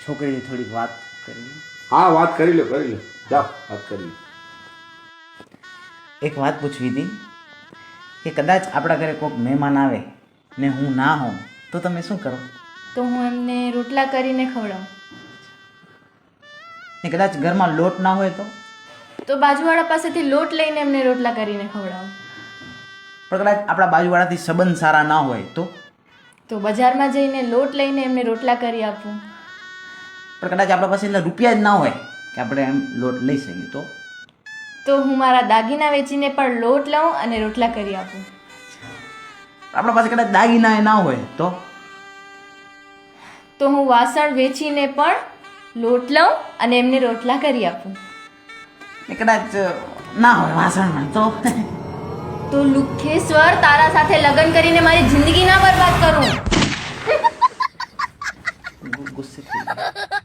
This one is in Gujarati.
છોકરીની થોડીક વાત કરી. હા વાત કરી લો જાઓ વાત કરી લો. એક વાત પૂછવી હતી કે કદાચ આપણા ઘરે કોઈક મહેમાન આવે ને હું ના હોઉં તો તમે શું કરો? તો હું એમને રોટલા કરીને ખવડાવું. ને કદાચ ઘરમાં લોટ ના હોય તો બાજુવાળા પાસેથી લોટ લઈને એમને રોટલા કરીને ખવડાવું. પણ કદાચ આપણા બાજુવાળાથી સંબંધ સારા ના હોય તો બજારમાં જઈને લોટ લઈને એમને રોટલા કરી આપું. પણ કદાચ આપણા પાસે એટલા રૂપિયા જ ના હોય કે આપણે એમ લોટ લઈ શકીએ તો હું મારા દાગીના વેચીને પણ લોટ લઉં અને રોટલા કરી આપું. આપણા પાસે કદાચ દાગીના ના હોય તો હું વાસણ વેચીને પણ લોટ લઉં અને એમને રોટલા કરી આપું. ને કદાચ ના હોય વાસણમાં તો લુખેશ્વર તારા સાથે લગ્ન કરીને મારી જિંદગી ના બરબાદ કરું. ગુસ્સે થઈ ગયા.